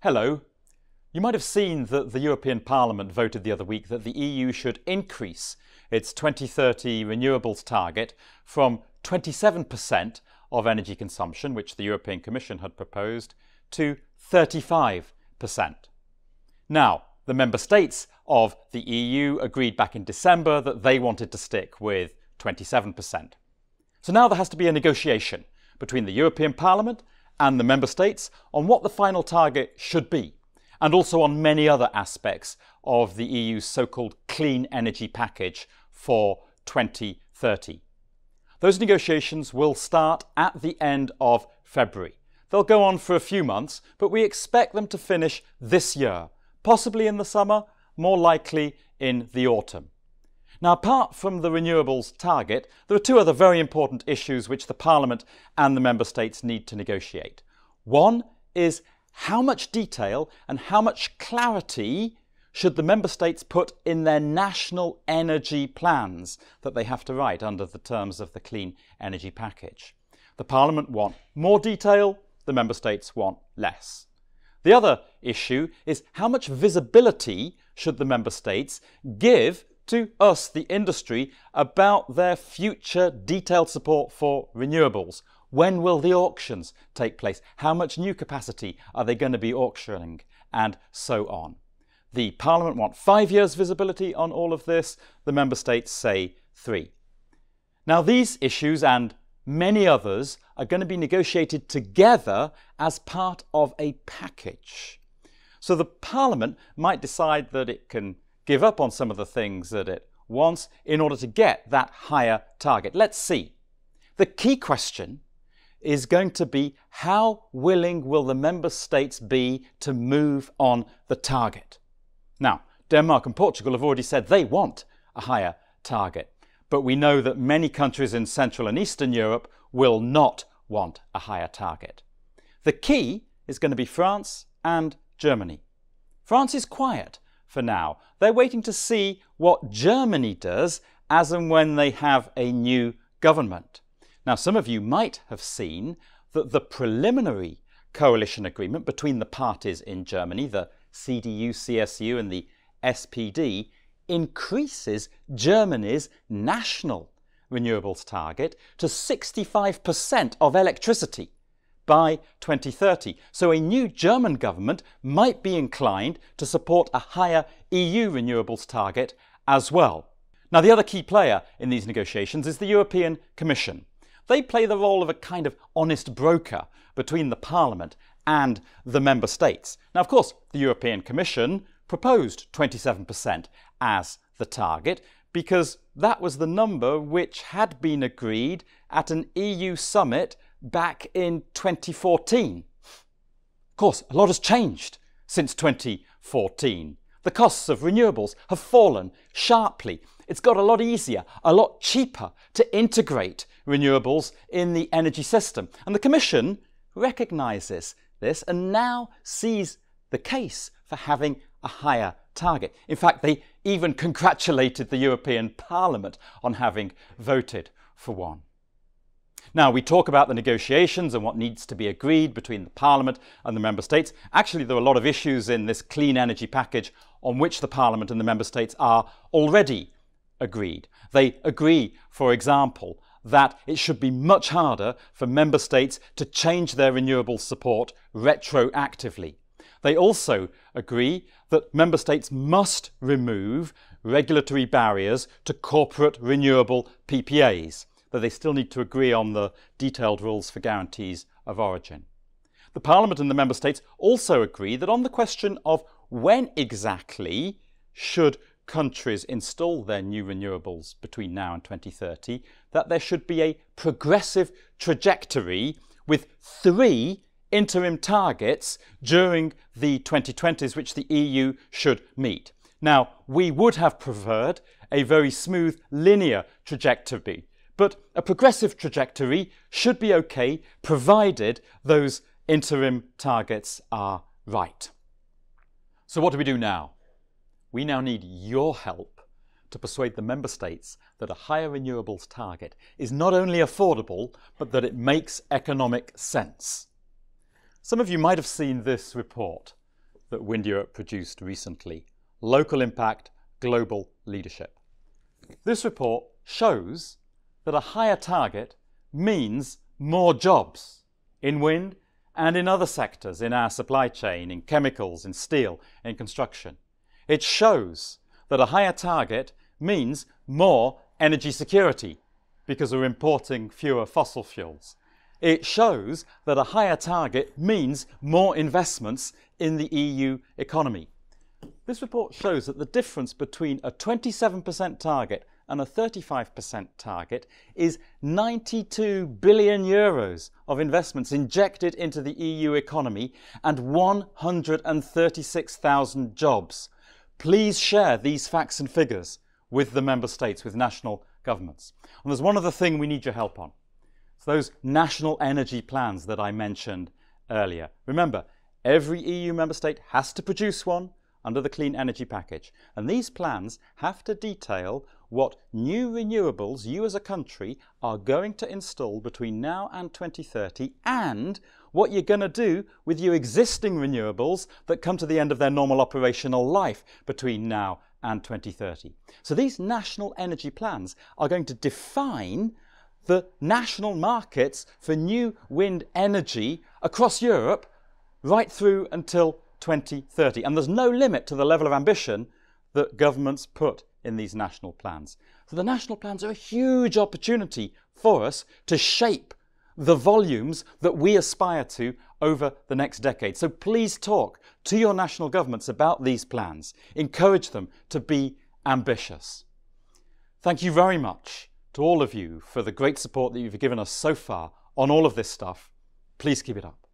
Hello. You might have seen that the European Parliament voted the other week that the EU should increase its 2030 renewables target from 27% of energy consumption, which the European Commission had proposed, to 35%. Now, the member states of the EU agreed back in December that they wanted to stick with 27%. So now there has to be a negotiation between the European Parliament and the member states on what the final target should be, and also on many other aspects of the EU's so-called clean energy package for 2030. Those negotiations will start at the end of February. They'll go on for a few months, but we expect them to finish this year, possibly in the summer, more likely in the autumn. Now, apart from the renewables target, there are two other very important issues which the Parliament and the Member States need to negotiate. One is how much detail and how much clarity should the Member States put in their national energy plans that they have to write under the terms of the Clean Energy Package. The Parliament want more detail, the Member States want less. The other issue is how much visibility should the Member States give to us, the industry, about their future detailed support for renewables. When will the auctions take place? How much new capacity are they going to be auctioning? And so on. The Parliament want 5 years visibility on all of this. The Member States say 3. Now, these issues and many others are going to be negotiated together as part of a package. So the Parliament might decide that it can give up on some of the things that it wants in order to get that higher target. Let's see. The key question is going to be how willing will the member states be to move on the target? Now, Denmark and Portugal have already said they want a higher target, but we know that many countries in Central and Eastern Europe will not want a higher target. The key is going to be France and Germany. France is quiet for now. They're waiting to see what Germany does as and when they have a new government. Now, some of you might have seen that the preliminary coalition agreement between the parties in Germany, the CDU, CSU and the SPD, increases Germany's national renewables target to 65% of electricity by 2030. So a new German government might be inclined to support a higher EU renewables target as well. Now, the other key player in these negotiations is the European Commission. They play the role of a kind of honest broker between the Parliament and the Member States. Now, of course, the European Commission proposed 27% as the target because that was the number which had been agreed at an EU summit back in 2014. Of course, a lot has changed since 2014. The costs of renewables have fallen sharply. It's got a lot easier, a lot cheaper to integrate renewables in the energy system. And the Commission recognises this and now sees the case for having a higher target. In fact, they even congratulated the European Parliament on having voted for one. Now, we talk about the negotiations and what needs to be agreed between the Parliament and the Member States. Actually, there are a lot of issues in this clean energy package on which the Parliament and the Member States are already agreed. They agree, for example, that it should be much harder for Member States to change their renewables support retroactively. They also agree that Member States must remove regulatory barriers to corporate renewable PPAs, though they still need to agree on the detailed rules for guarantees of origin. The Parliament and the Member States also agree that on the question of when exactly should countries install their new renewables between now and 2030, that there should be a progressive trajectory with 3 interim targets during the 2020s which the EU should meet. Now, we would have preferred a very smooth linear trajectory, but a progressive trajectory should be okay provided those interim targets are right. So what do we do now? We now need your help to persuade the Member States that a higher renewables target is not only affordable, but that it makes economic sense. Some of you might have seen this report. that WindEurope produced recently, Local Impact, Global Leadership. This report shows that a higher target means more jobs in wind and in other sectors in our supply chain, in chemicals, in steel, in construction. It shows that a higher target means more energy security because we're importing fewer fossil fuels. It shows that a higher target means more investments in the EU economy. This report shows that the difference between a 27% target and a 35% target is 92 billion euros of investments injected into the EU economy and 136,000 jobs. Please share these facts and figures with the member states, with national governments. And there's one other thing we need your help on. It's those national energy plans that I mentioned earlier. Remember, every EU member state has to produce one under the Clean Energy Package. And these plans have to detail what new renewables you as a country are going to install between now and 2030 and what you're going to do with your existing renewables that come to the end of their normal operational life between now and 2030. So these national energy plans are going to define the national markets for new wind energy across Europe right through until 2030. And there's no limit to the level of ambition that governments put in these national plans. So the national plans are a huge opportunity for us to shape the volumes that we aspire to over the next decade. So please talk to your national governments about these plans. Encourage them to be ambitious. Thank you very much to all of you for the great support that you've given us so far on all of this stuff. Please keep it up.